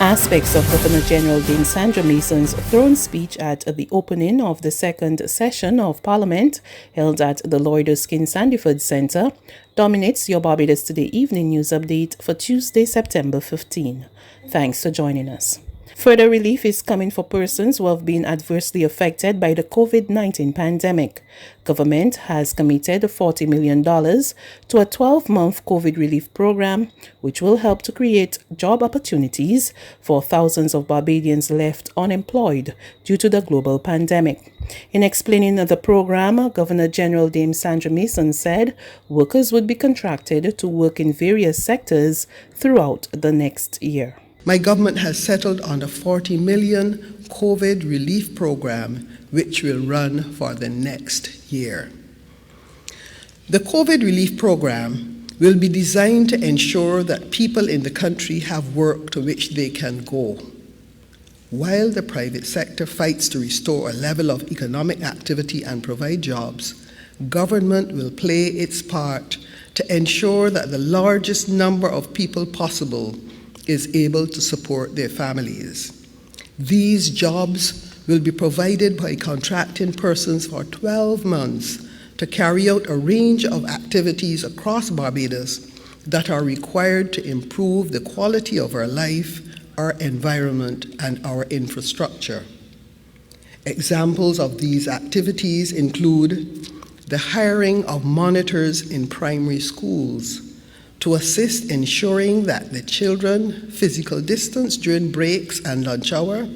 Aspects of Governor General Dame Sandra Mason's throne speech at the opening of the second session of Parliament, held at the Lloyd Erskine Sandiford Centre, dominates your Barbados Today evening news update for Tuesday, September 15. Thanks for joining us. Further relief is coming for persons who have been adversely affected by the COVID-19 pandemic. Government has committed $40 million to a 12-month COVID relief program, which will help to create job opportunities for thousands of Barbadians left unemployed due to the global pandemic. In explaining the program, Governor General Dame Sandra Mason said workers would be contracted to work in various sectors throughout the next year. My government has settled on a $40 million COVID relief program, which will run for the next year. The COVID relief program will be designed to ensure that people in the country have work to which they can go. While the private sector fights to restore a level of economic activity and provide jobs, government will play its part to ensure that the largest number of people possible is able to support their families. These jobs will be provided by contracting persons for 12 months to carry out a range of activities across Barbados that are required to improve the quality of our life, our environment, and our infrastructure. Examples of these activities include the hiring of monitors in primary schools to assist ensuring that the children physical distance during breaks and lunch hour,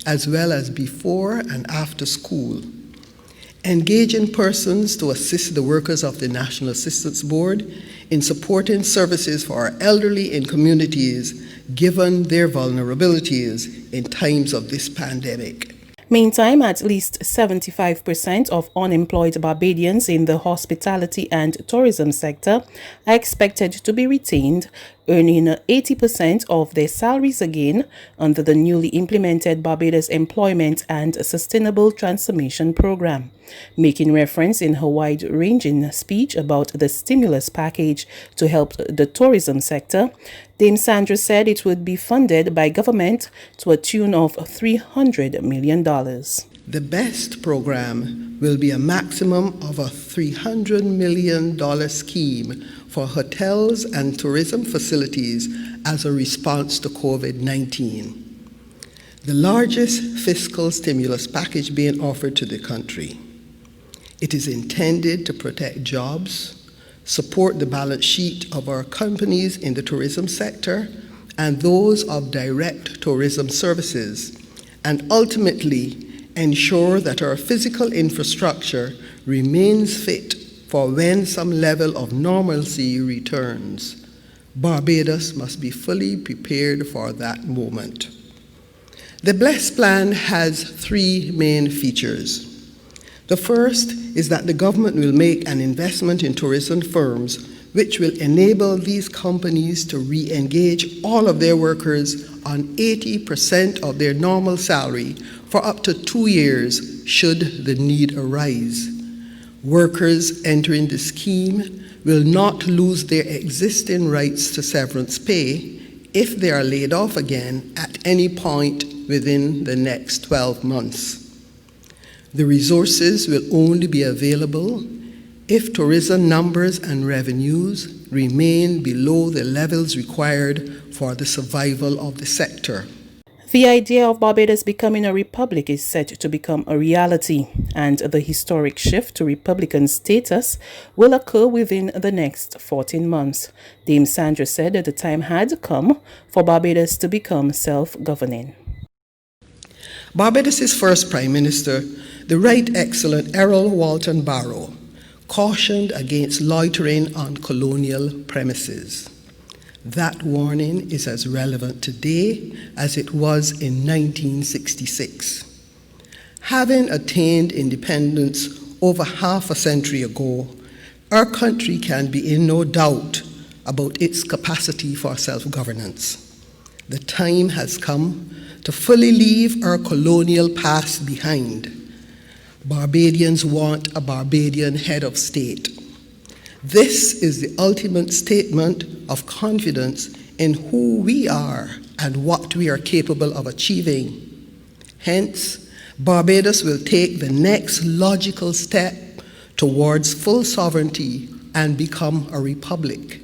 as well as before and after school. Engaging persons to assist the workers of the National Assistance Board in supporting services for our elderly in communities, given their vulnerabilities in times of this pandemic. Meantime, at least 75% of unemployed Barbadians in the hospitality and tourism sector are expected to be retained, earning 80% of their salaries again under the newly implemented Barbados Employment and Sustainable Transformation Program. Making reference in her wide-ranging speech about the stimulus package to help the tourism sector, Dame Sandra said it would be funded by government to a tune of $300 million. The BEST program will be a maximum of a $300 million scheme for hotels and tourism facilities as a response to COVID-19. The largest fiscal stimulus package being offered to the country. It is intended to protect jobs, support the balance sheet of our companies in the tourism sector and those of direct tourism services, and ultimately ensure that our physical infrastructure remains fit for when some level of normalcy returns. Barbados must be fully prepared for that moment. The BLESS plan has three main features. The first is that the government will make an investment in tourism firms which will enable these companies to re-engage all of their workers on 80% of their normal salary for up to 2 years should the need arise. Workers entering the scheme will not lose their existing rights to severance pay if they are laid off again at any point within the next 12 months. The resources will only be available if tourism numbers and revenues remain below the levels required for the survival of the sector. The idea of Barbados becoming a republic is set to become a reality, and the historic shift to republican status will occur within the next 14 months. Dame Sandra said that the time had come for Barbados to become self-governing. Barbados' first Prime Minister, the Right Excellent Errol Walton Barrow, cautioned against loitering on colonial premises. That warning is as relevant today as it was in 1966. Having attained independence over half a century ago, our country can be in no doubt about its capacity for self-governance. The time has come to fully leave our colonial past behind. Barbadians want a Barbadian head of state. This is the ultimate statement of confidence in who we are and what we are capable of achieving. Hence, Barbados will take the next logical step towards full sovereignty and become a republic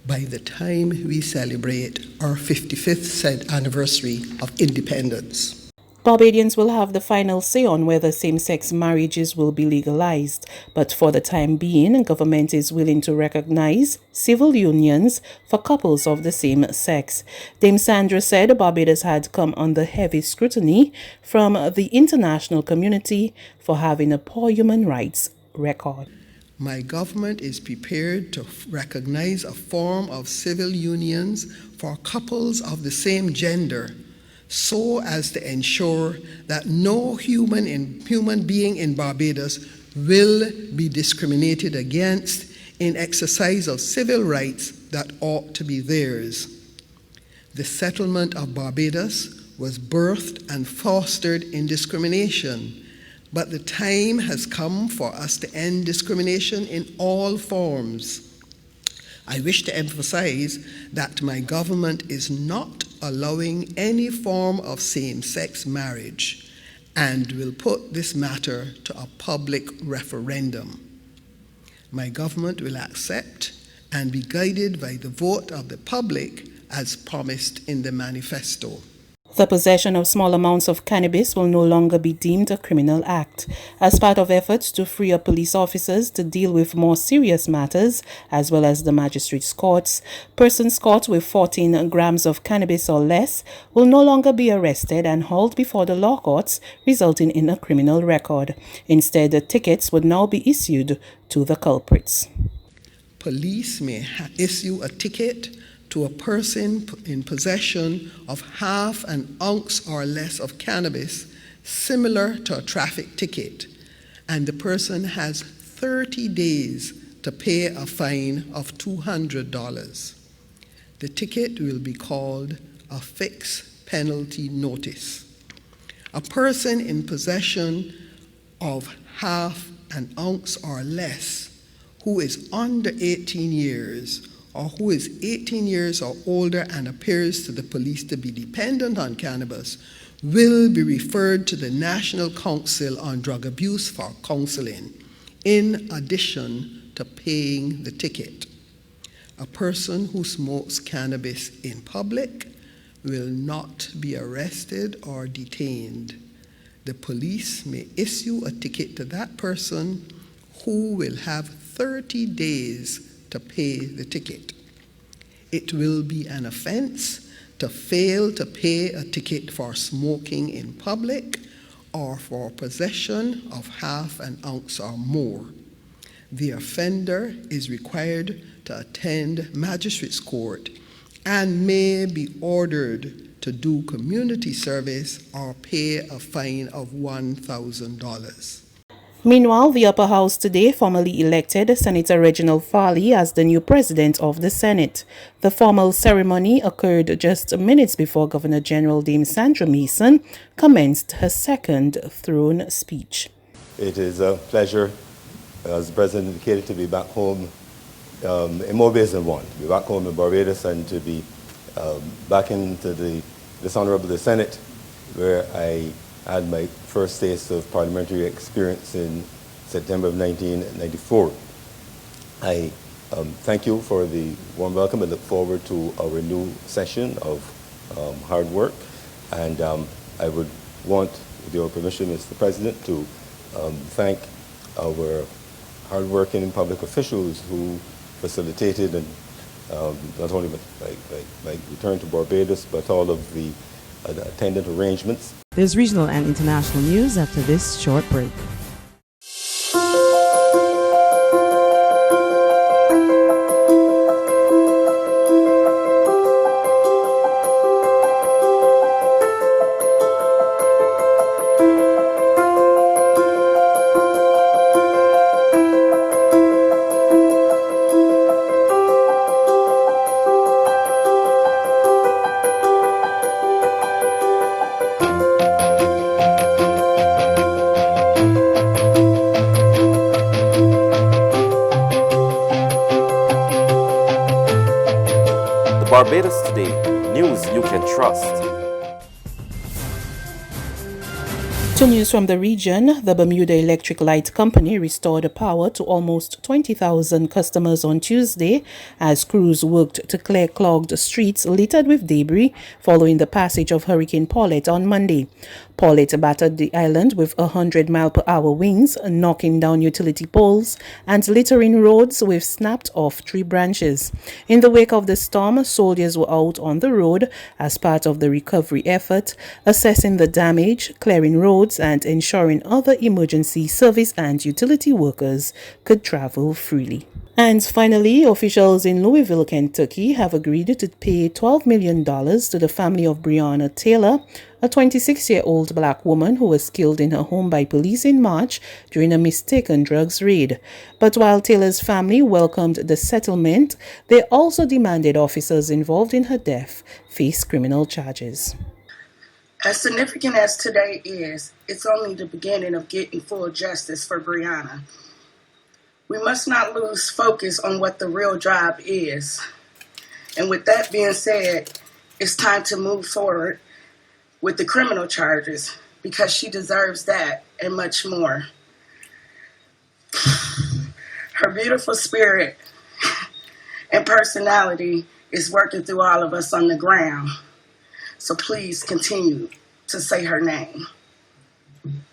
by the time we celebrate our 55th anniversary of independence. Barbadians will have the final say on whether same-sex marriages will be legalized, but for the time being, government is willing to recognize civil unions for couples of the same sex. Dame Sandra said Barbados had come under heavy scrutiny from the international community for having a poor human rights record. My government is prepared to recognize a form of civil unions for couples of the same gender, so as to ensure that no human being in Barbados will be discriminated against in exercise of civil rights that ought to be theirs. The settlement of Barbados was birthed and fostered in discrimination, but the time has come for us to end discrimination in all forms. I wish to emphasize that my government is not allowing any form of same-sex marriage and will put this matter to a public referendum. My government will accept and be guided by the vote of the public as promised in the manifesto. The possession of small amounts of cannabis will no longer be deemed a criminal act. As part of efforts to free up police officers to deal with more serious matters, as well as the magistrates' courts, persons caught with 14 grams of cannabis or less will no longer be arrested and hauled before the law courts, resulting in a criminal record. Instead, tickets would now be issued to the culprits. Police may issue a ticket to a person in possession of half an ounce or less of cannabis, similar to a traffic ticket, and the person has 30 days to pay a fine of $200. The ticket will be called a fixed penalty notice. A person in possession of half an ounce or less who is under 18 years or who is 18 years or older and appears to the police to be dependent on cannabis will be referred to the National Council on Drug Abuse for counseling, in addition to paying the ticket. A person who smokes cannabis in public will not be arrested or detained. The police may issue a ticket to that person who will have 30 days to pay the ticket. It will be an offense to fail to pay a ticket for smoking in public or for possession of half an ounce or more. The offender is required to attend magistrate's court and may be ordered to do community service or pay a fine of $1,000. Meanwhile, the Upper House today formally elected Senator Reginald Farley as the new president of the Senate. The formal ceremony occurred just minutes before Governor General Dame Sandra Mason commenced her second throne speech. It is a pleasure, as the President indicated, to be back home in more ways than one. To be back home in Barbados and to be back into this honorable the Senate, where I had my first taste of parliamentary experience in September of 1994. I thank you for the warm welcome and look forward to our new session of hard work. And I would want, with your permission, Mr. President, to thank our hard-working public officials who facilitated and not only my return to Barbados, but all of the attendant arrangements. There's regional and international news after this short break. Barbados Today news you can trust. To news from the region, the Bermuda Electric Light Company restored power to almost 20,000 customers on Tuesday as crews worked to clear clogged streets littered with debris following the passage of Hurricane Paulette on Monday. Paulette battered the island with 100-mile-per-hour winds, knocking down utility poles and littering roads with snapped-off tree branches. In the wake of the storm, soldiers were out on the road as part of the recovery effort, assessing the damage, clearing roads, and ensuring other emergency service and utility workers could travel freely. And finally, officials in Louisville, Kentucky have agreed to pay $12 million to the family of Breonna Taylor, a 26-year-old black woman who was killed in her home by police in March during a mistaken drugs raid. But while Taylor's family welcomed the settlement, they also demanded officers involved in her death face criminal charges. As significant as today is, it's only the beginning of getting full justice for Breonna. We must not lose focus on what the real drive is. And with that being said, it's time to move forward with the criminal charges because she deserves that and much more. Her beautiful spirit and personality is working through all of us on the ground. So please continue to say her name,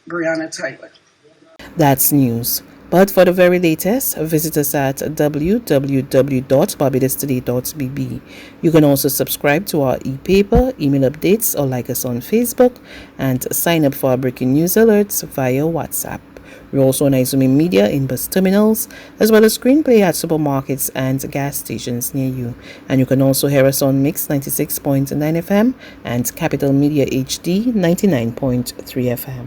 Breonna Taylor. That's news. But for the very latest, visit us at www.barbadostoday.bb. You can also subscribe to our e-paper, email updates, or like us on Facebook, and sign up for our breaking news alerts via WhatsApp. We're also on Izumi Media in bus terminals, as well as screenplay at supermarkets and gas stations near you. And you can also hear us on Mix 96.9 FM and Capital Media HD 99.3 FM.